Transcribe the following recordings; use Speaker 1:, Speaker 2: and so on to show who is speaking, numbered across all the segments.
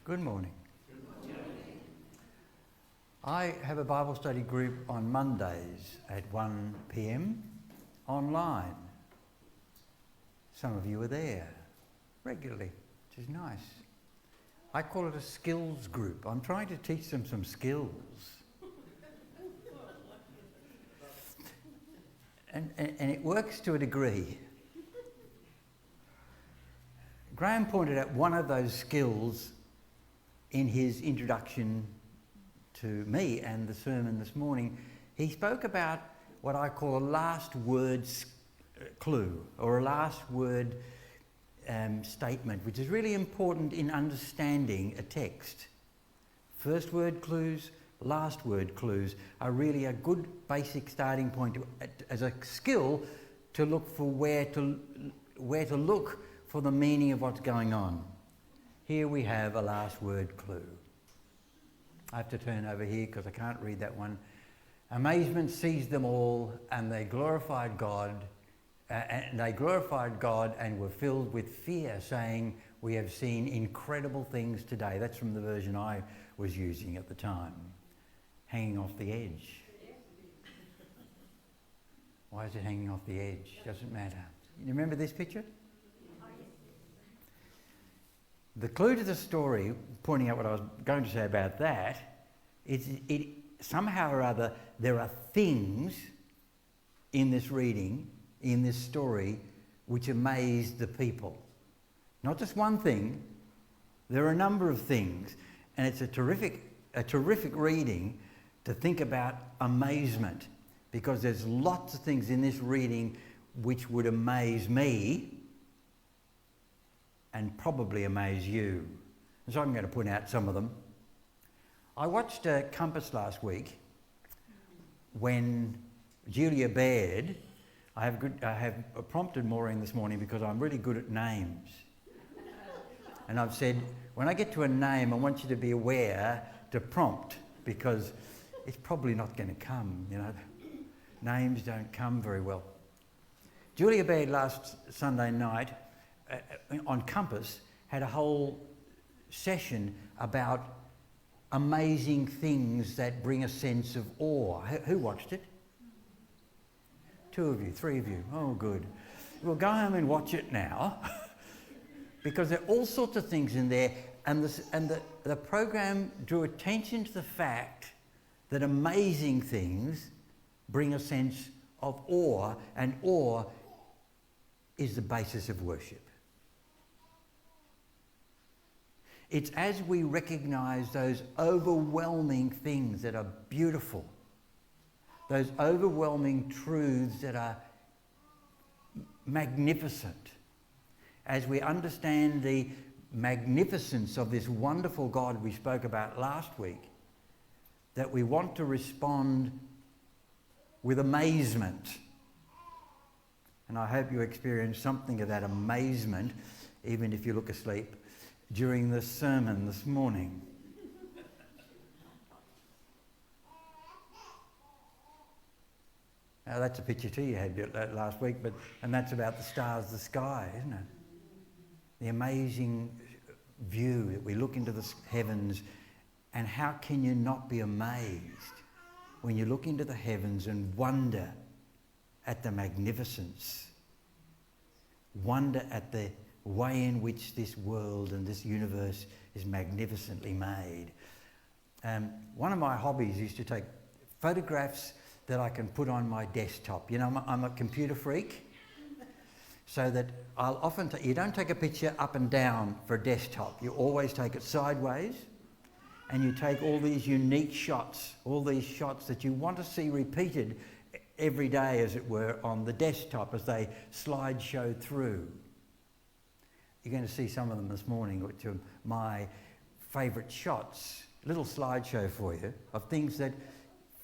Speaker 1: Good morning. I have a Bible study group on Mondays at 1 p.m. online. Some of you are there regularly, which is nice. I call it a skills group. I'm trying to teach them some skills. And it works to a degree. Graham pointed out one of those skills in his introduction to me and the sermon this morning. He spoke about what I call a last word clue, or a last word statement, which is really important in understanding a text. First word clues, last word clues are really a good basic starting point as a skill to look for where to look for the meaning of what's going on. Here we have a last word clue. I have to turn over here because I can't read that one. Amazement seized them all, and they glorified God. And were filled with fear, saying, "We have seen incredible things today." That's from the version I was using at the time. Hanging off the edge. Why is it hanging off the edge? Doesn't matter. You remember this picture? The clue to the story, pointing out what I was going to say about that, is it somehow or other there are things in this reading, in this story, which amazed the people. Not just one thing, there are a number of things, and it's a terrific reading to think about amazement, because there's lots of things in this reading which would amaze me and probably amaze you. And so I'm going to point out some of them. I watched Compass last week when Julia Baird, I have prompted Maureen this morning because I'm really good at names. And I've said, when I get to a name, I want you to be aware to prompt, because it's probably not going to come, you know. Names don't come very well. Julia Baird last Sunday night on Compass had a whole session about amazing things that bring a sense of awe. Who watched it? 2 of you, 3 of you. Oh, good. Well, go home and watch it now because there are all sorts of things in there, and the program drew attention to the fact that amazing things bring a sense of awe, and awe is the basis of worship. It's as we recognise those overwhelming things that are beautiful, those overwhelming truths that are magnificent, as we understand the magnificence of this wonderful God we spoke about last week, that we want to respond with amazement. And I hope you experience something of that amazement, even if you look asleep, during the sermon this morning. Now that's a picture too you had last week, and that's about the stars, the sky, isn't it? The amazing view that we look into the heavens, and how can you not be amazed when you look into the heavens and wonder at the magnificence, wonder at the way in which this world and this universe is magnificently made. One of my hobbies is to take photographs that I can put on my desktop. You know, I'm a computer freak, so that I'll often you don't take a picture up and down for a desktop. You always take it sideways, and you take all these unique shots, all these shots that you want to see repeated every day, as it were, on the desktop as they slideshow through. You're going to see some of them this morning, which are my favourite shots. A little slideshow for you of things that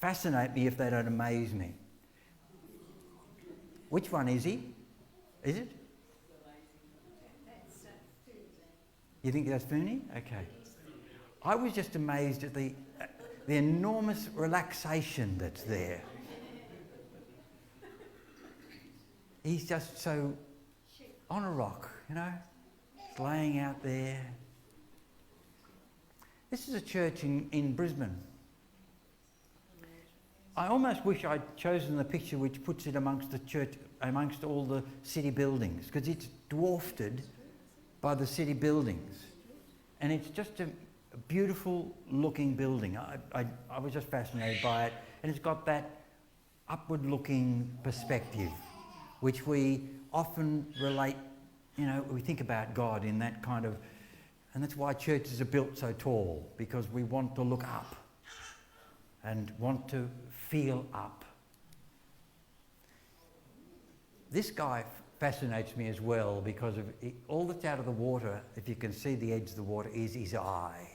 Speaker 1: fascinate me if they don't amaze me. Which one is he? Is it? You think that's Fooney? Okay. I was just amazed at the enormous relaxation that's there. He's just so on a rock, you know, laying out there. This is a church in Brisbane. I almost wish I'd chosen the picture which puts it amongst the church, amongst all the city buildings, because it's dwarfed by the city buildings. And it's just a beautiful looking building. I was just fascinated by it. And it's got that upward looking perspective, which we often relate, we think about God in that kind of, and that's why churches are built so tall, because we want to look up and want to feel up. This guy fascinates me as well because of all that's out of the water, if you can see the edge of the water, is his eye.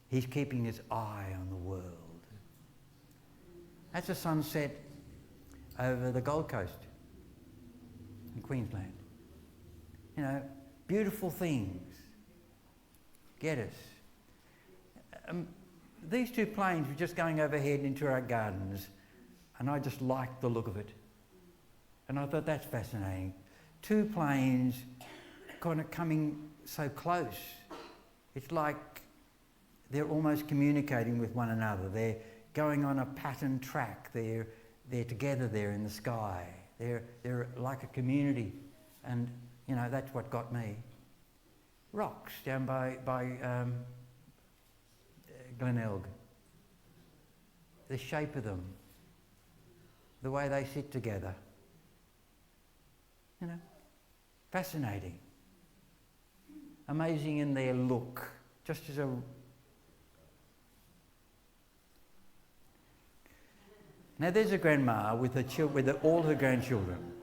Speaker 1: He's keeping his eye on the world. That's a sunset over the Gold Coast in Queensland. Beautiful things. Get us. These two planes were just going overhead into our gardens, and I just liked the look of it. And I thought that's fascinating. Two planes kind of coming so close. It's like they're almost communicating with one another. They're going on a patterned track. They're together there in the sky. They're like a community. And, that's what got me. Rocks down by Glenelg. The shape of them. The way they sit together. Fascinating. Amazing in their look. Just as a... Now there's a grandma with all her grandchildren.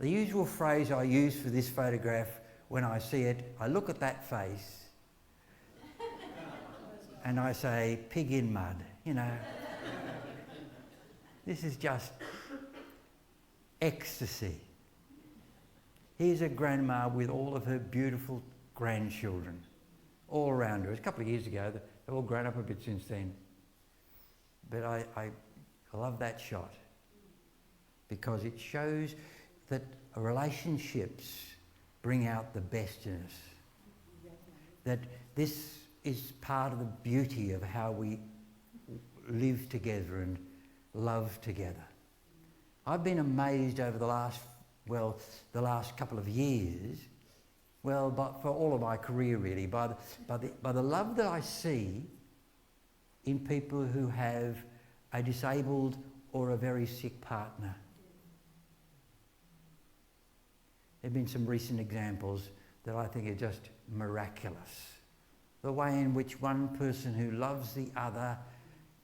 Speaker 1: The usual phrase I use for this photograph when I see it, I look at that face and I say, pig in mud, This is just ecstasy. Here's a grandma with all of her beautiful grandchildren all around her. It was a couple of years ago. They've all grown up a bit since then. But I love that shot because it shows that relationships bring out the best in us. That this is part of the beauty of how we live together and love together. I've been amazed over the last couple of years, but for all of my career really, by the love that I see in people who have a disabled or a very sick partner. There have been some recent examples that I think are just miraculous. The way in which one person who loves the other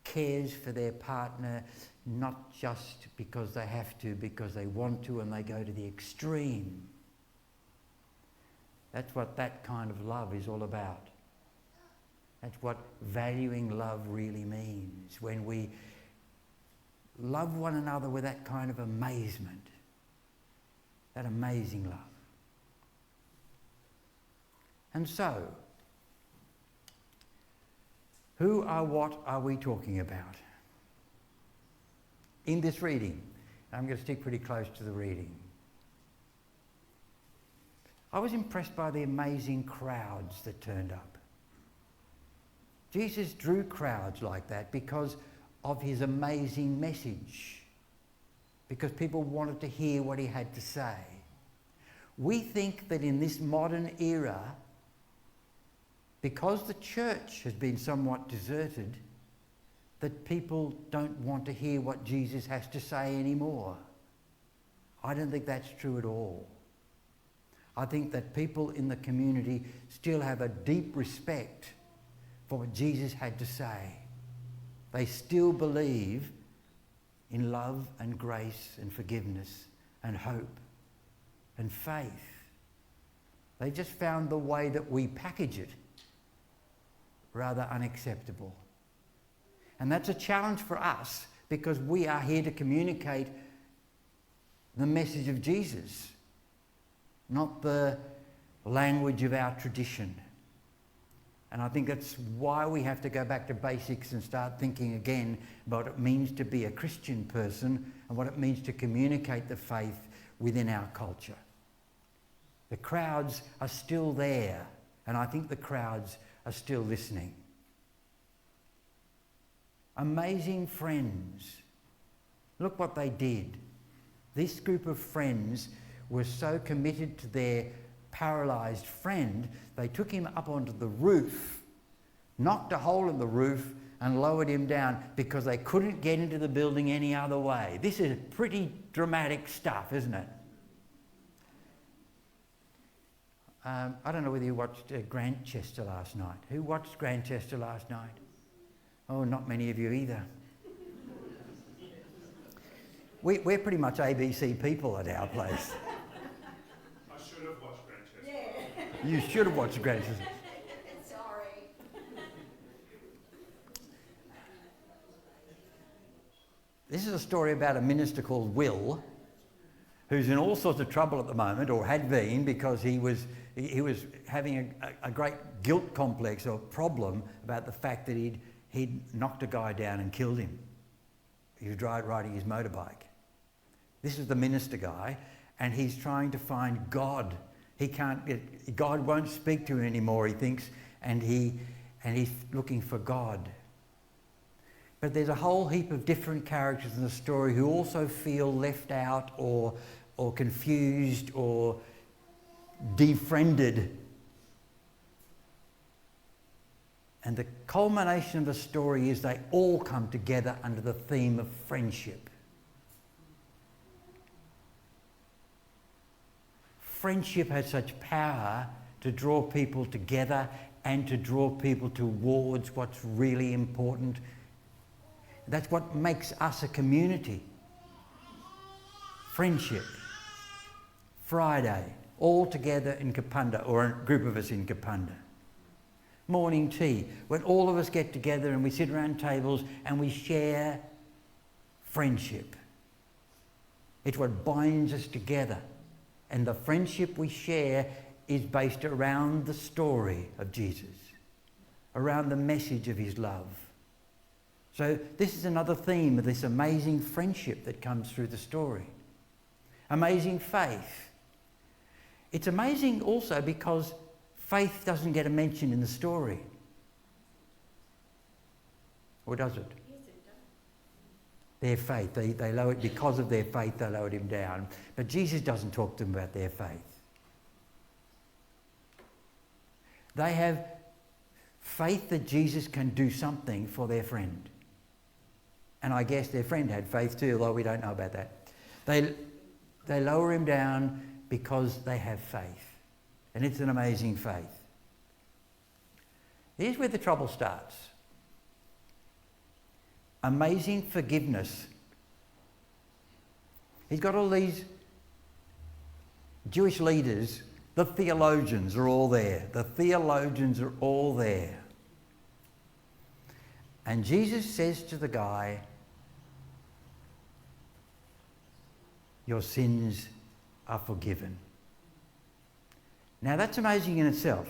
Speaker 1: cares for their partner, not just because they have to, because they want to, and they go to the extreme. That's what that kind of love is all about. That's what valuing love really means, when we love one another with that kind of amazement, that amazing love. And so, what are we talking about? In this reading, I'm going to stick pretty close to the reading. I was impressed by the amazing crowds that turned up. Jesus drew crowds like that because of his amazing message, because people wanted to hear what he had to say. We think that in this modern era, because the church has been somewhat deserted, that people don't want to hear what Jesus has to say anymore. I don't think that's true at all. I think that people in the community still have a deep respect for what Jesus had to say. They still believe in love and grace and forgiveness and hope and faith. They just found the way that we package it rather unacceptable. And that's a challenge for us, because we are here to communicate the message of Jesus, not the language of our tradition. And I think that's why we have to go back to basics and start thinking again about what it means to be a Christian person and what it means to communicate the faith within our culture. The crowds are still there, and I think the crowds are still listening. Amazing friends. Look what they did. This group of friends were so committed to their paralysed friend, they took him up onto the roof, knocked a hole in the roof and lowered him down because they couldn't get into the building any other way. This is pretty dramatic stuff, isn't it? I don't know whether you watched Grantchester last night. Who watched Grantchester last night? Oh, not many of you either. We're pretty much ABC people at our place.
Speaker 2: I should have watched Grantchester.
Speaker 3: Yeah.
Speaker 1: You should have watched Grantchester.
Speaker 3: Sorry.
Speaker 1: This is a story about a minister called Will, who's in all sorts of trouble at the moment, or had been, because he was having a great guilt complex or problem about the fact that he'd knocked a guy down and killed him. He was riding his motorbike. This is the minister guy, and he's trying to find God. God won't speak to him anymore, he thinks, and he's looking for God. But there's a whole heap of different characters in the story who also feel left out or confused or defriended. And the culmination of the story is they all come together under the theme of friendship. Friendship has such power to draw people together and to draw people towards what's really important. That's what makes us a community. Friendship. Friday, all together in Kapunda, or a group of us in Kapunda. Morning tea, when all of us get together and we sit around tables and we share friendship. It's what binds us together. And the friendship we share is based around the story of Jesus, around the message of his love. So this is another theme of this amazing friendship that comes through the story. Amazing faith. It's amazing also because faith doesn't get a mention in the story. Or does it?
Speaker 3: Yes, it does.
Speaker 1: Their faith. They lower it because of their faith, they lowered him down. But Jesus doesn't talk to them about their faith. They have faith that Jesus can do something for their friend. And I guess their friend had faith too, although we don't know about that. They lower him down because they have faith. And it's an amazing faith. Here's where the trouble starts. Amazing forgiveness. He's got all these Jewish leaders, the theologians are all there. The theologians are all there. And Jesus says to the guy, your sins are forgiven. Now that's amazing in itself.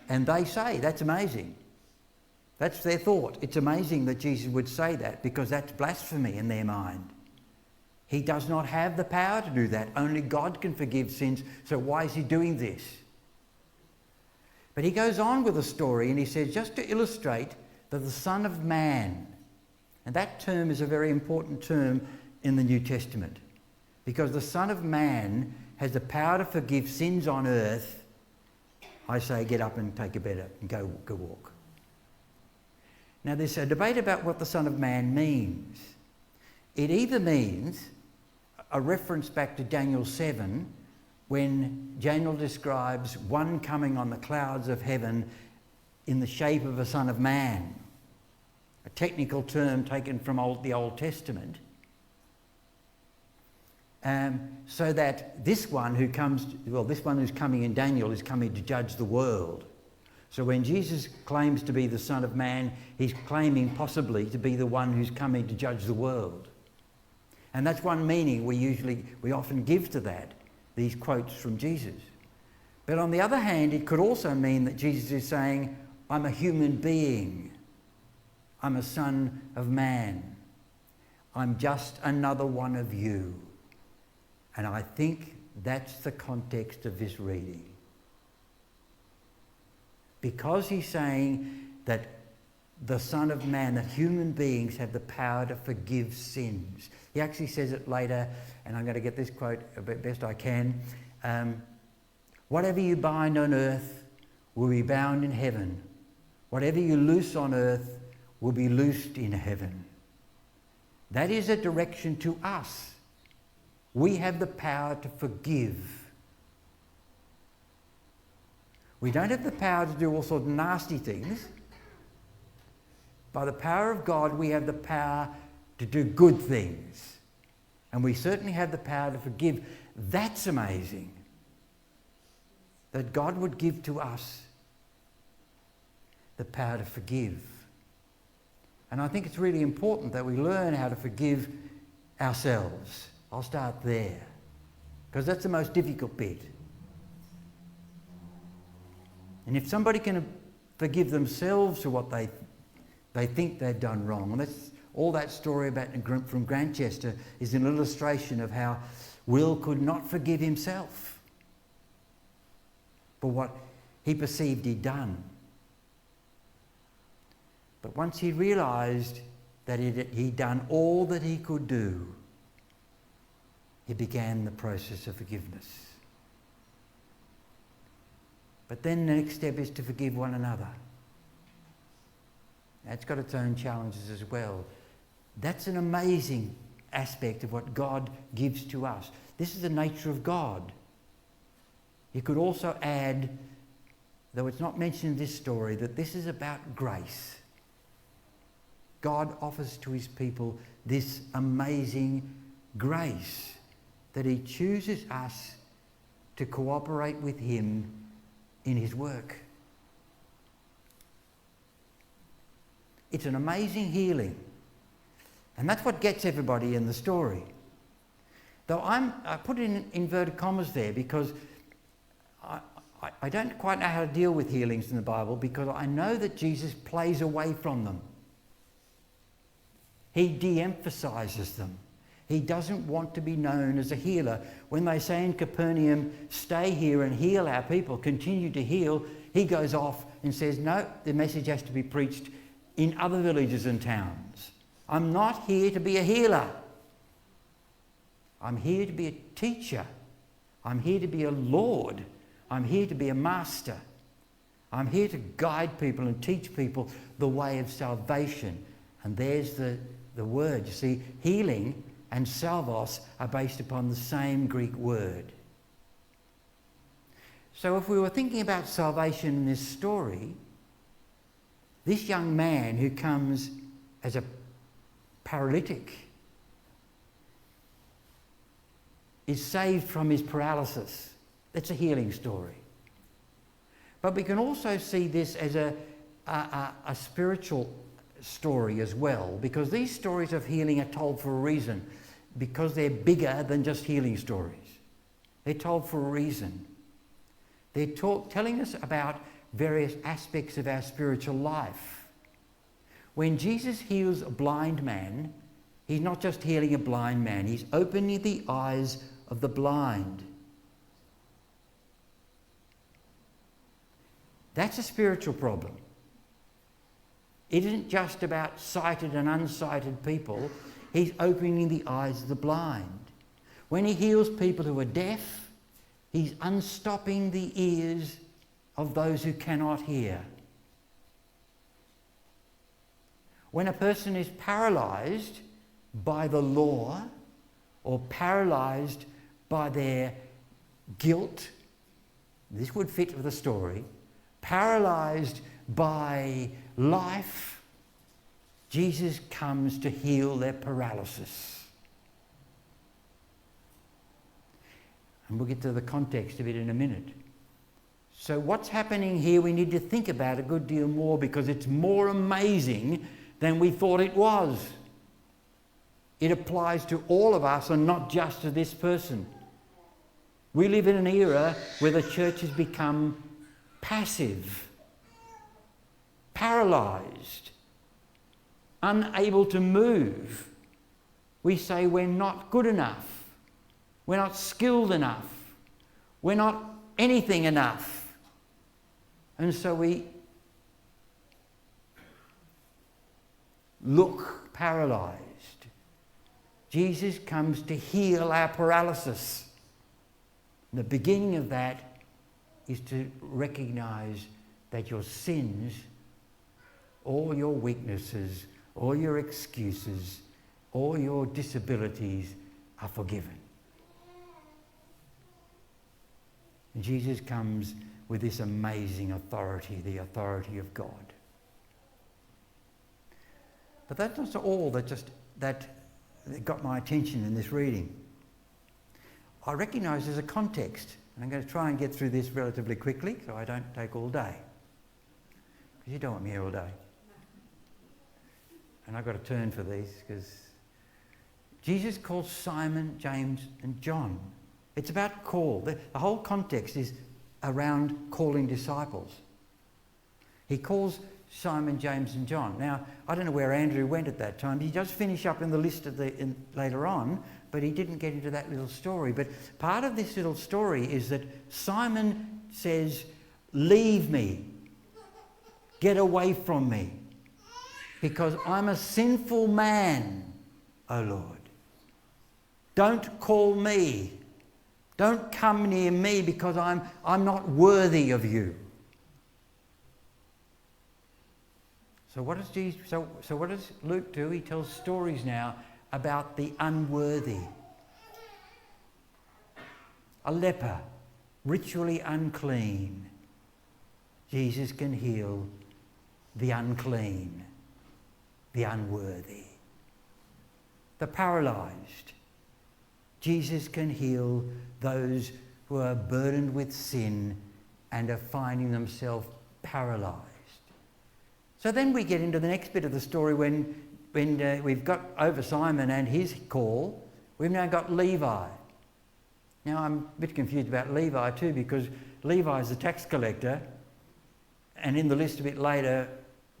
Speaker 1: And they say, that's amazing. That's their thought. It's amazing that Jesus would say that because that's blasphemy in their mind. He does not have the power to do that. Only God can forgive sins. So why is he doing this? But he goes on with the story and he says, just to illustrate that the Son of Man, and that term is a very important term in the New Testament, because the Son of Man has the power to forgive sins on earth. I say, get up and take a bed and go walk. Now there's a debate about what the Son of Man means. It either means a reference back to Daniel 7, when Daniel describes one coming on the clouds of heaven in the shape of a Son of Man, a technical term taken from the Old Testament, so that this one who's coming in Daniel is coming to judge the world. So when Jesus claims to be the Son of Man, he's claiming possibly to be the one who's coming to judge the world. And that's one meaning we often give to that, these quotes from Jesus. But on the other hand, it could also mean that Jesus is saying, I'm a human being. I'm a son of man. I'm just another one of you. And I think that's the context of this reading. Because he's saying that the Son of Man, that human beings have the power to forgive sins. He actually says it later, and I'm going to get this quote best I can. Whatever you bind on earth will be bound in heaven. Whatever you loose on earth will be loosed in heaven. That is a direction to us. We have the power to forgive. We don't have the power to do all sorts of nasty things. By the power of God, we have the power to do good things. And we certainly have the power to forgive. That's amazing. That God would give to us the power to forgive. And I think it's really important that we learn how to forgive ourselves. I'll start there, because that's the most difficult bit. And if somebody can forgive themselves for what they think they've done wrong, and that's all that story about from Grantchester is an illustration of how Will could not forgive himself for what he perceived he'd done. But once he realised that he'd done all that he could do, he began the process of forgiveness. But then the next step is to forgive one another. That's got its own challenges as well. That's an amazing aspect of what God gives to us. This is the nature of God. You could also add, though it's not mentioned in this story, that this is about grace. God offers to his people this amazing grace, that he chooses us to cooperate with him in his work. It's an amazing healing. And that's what gets everybody in the story. Though I put it in inverted commas there because I don't quite know how to deal with healings in the Bible, because I know that Jesus plays away from them. He de-emphasises them. He doesn't want to be known as a healer. When they say in Capernaum, stay here and heal our people, continue to heal, he goes off and says, no, the message has to be preached in other villages and towns. I'm not here to be a healer. I'm here to be a teacher. I'm here to be a Lord. I'm here to be a master. I'm here to guide people and teach people the way of salvation. And there's the word. You see, healing and salvos are based upon the same Greek word. So if we were thinking about salvation in this story, this young man who comes as a paralytic is saved from his paralysis. That's a healing story. But we can also see this as a spiritual story as well, because these stories of healing are told for a reason, because they're bigger than just healing stories. They're told for a reason. They're telling us about various aspects of our spiritual life. When Jesus heals a blind man, he's not just healing a blind man, he's opening the eyes of the blind. That's a spiritual problem. It isn't just about sighted and unsighted people. He's opening the eyes of the blind. When he heals people who are deaf, he's unstopping the ears of those who cannot hear. When a person is paralysed by the law or paralysed by their guilt, this would fit with the story, paralysed by life, Jesus comes to heal their paralysis. And we'll get to the context of it in a minute. So what's happening here, we need to think about a good deal more, because it's more amazing than we thought it was. It applies to all of us and not just to this person. We live in an era where the church has become passive, paralysed, unable to move. We say we're not good enough. We're not skilled enough. We're not anything enough. And so we look paralysed. Jesus comes to heal our paralysis. The beginning of that is to recognise that your sins, all your weaknesses, all your excuses, all your disabilities are forgiven. And Jesus comes with this amazing authority, the authority of God. But that's not all that got my attention in this reading. I recognise there's a context, and I'm going to try and get through this relatively quickly so I don't take all day. Because you don't want me here all day. And I've got to turn for these because Jesus calls Simon, James and John. It's about call. The whole context is around calling disciples. He calls Simon, James and John. Now, I don't know where Andrew went at that time. He does finish up in the list later on, but he didn't get into that little story. But part of this little story is that Simon says, "Leave me. Get away from me. Because I'm a sinful man, O Lord. Don't call me. Don't come near me because I'm not worthy of you." So what does Luke do? He tells stories now about the unworthy. A leper, ritually unclean. Jesus can heal the unclean, the unworthy. The paralysed. Jesus can heal those who are burdened with sin and are finding themselves paralysed. So then we get into the next bit of the story when we've got over Simon and his call, we've now got Levi. Now I'm a bit confused about Levi too, because Levi is the tax collector, and in the list a bit later,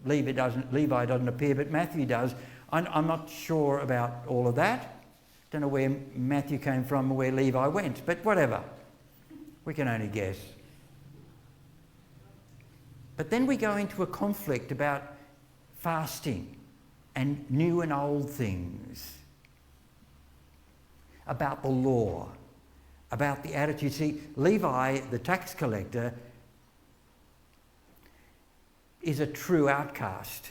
Speaker 1: Levi doesn't appear, but Matthew does. I'm not sure about all of that. Don't know where Matthew came from or where Levi went, but whatever. We can only guess. But then we go into a conflict about fasting and new and old things, about the law, about the attitude. See, Levi, the tax collector, is a true outcast.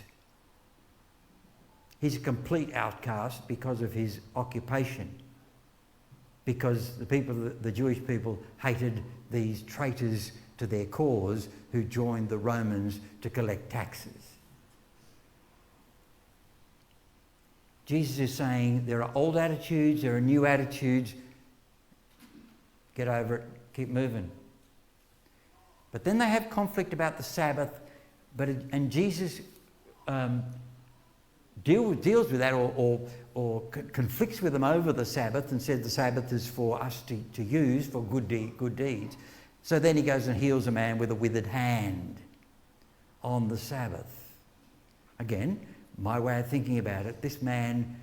Speaker 1: He's a complete outcast because of his occupation, because the Jewish people hated these traitors to their cause who joined the Romans to collect taxes. Jesus is saying there are old attitudes, there are new attitudes. Get over it, keep moving. But then they have conflict about the Sabbath, and Jesus deals with that or conflicts with them over the Sabbath and said the Sabbath is for us to use for good deeds. So then he goes and heals a man with a withered hand on the Sabbath. Again, my way of thinking about it, this man,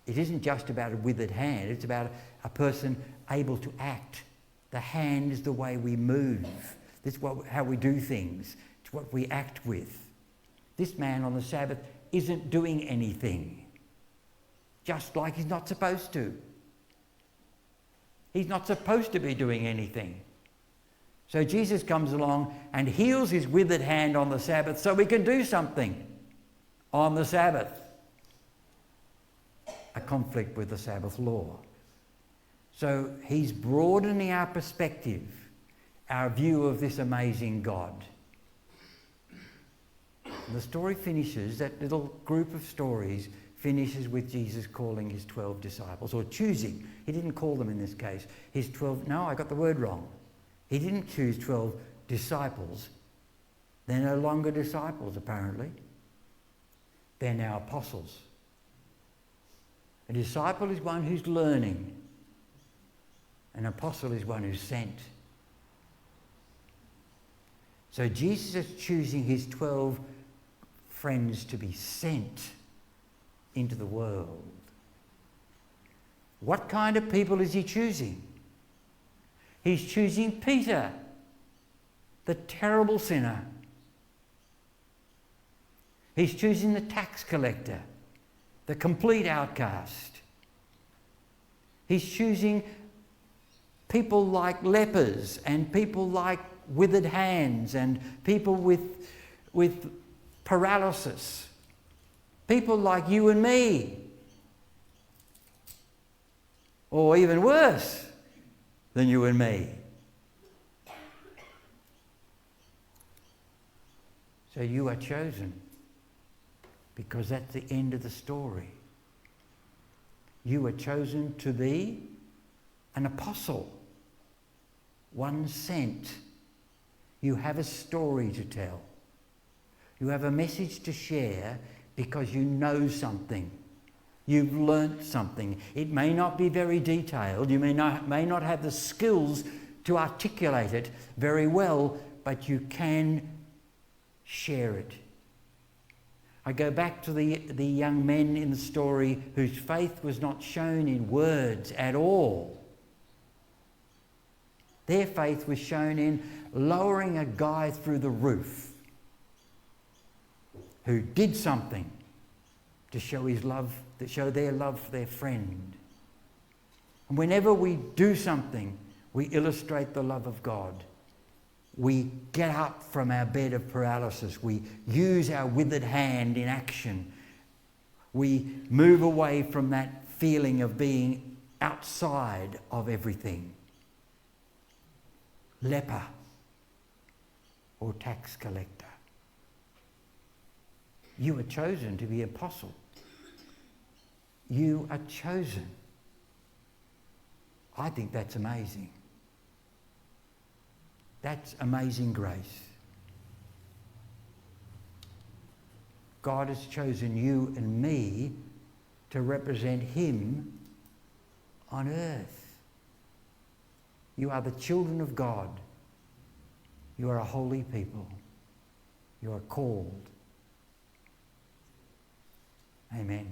Speaker 1: it isn't just about a withered hand, it's about a person able to act. The hand is the way we move. This is how we do things. It's what we act with. This man on the Sabbath isn't doing anything, just like he's not supposed to. He's not supposed to be doing anything. So Jesus comes along and heals his withered hand on the Sabbath so we can do something on the Sabbath. A conflict with the Sabbath law. So he's broadening our perspective, our view of this amazing God. And the story finishes, that little group of stories finishes with Jesus calling his 12 disciples, or choosing. He didn't call them in this case. His 12, no, I got the word wrong. He didn't choose 12 disciples. They're no longer disciples, apparently. They're now apostles. A disciple is one who's learning. An apostle is one who's sent. So Jesus is choosing his 12 friends to be sent into the world. What kind of people is he choosing? He's choosing Peter, the terrible sinner. He's choosing the tax collector, the complete outcast. He's choosing people like lepers and people like withered hands and people with paralysis. People like you and me. Or even worse than you and me. So you are chosen because that's the end of the story. You are chosen to be an apostle, one sent. You have a story to tell. You have a message to share because you know something. You've learnt something. It may not be very detailed. You may not have the skills to articulate it very well, but you can share it. I go back to the young men in the story whose faith was not shown in words at all. Their faith was shown in lowering a guy through the roof who did something to show his love, to show their love for their friend. And whenever we do something, we illustrate the love of God. We get up from our bed of paralysis. We use our withered hand in action. We move away from that feeling of being outside of everything. Leper or tax collector. You are chosen to be apostle. You are chosen. I think that's amazing. That's amazing grace. God has chosen you and me to represent him on earth. You are the children of God. You are a holy people. You are called. Amen.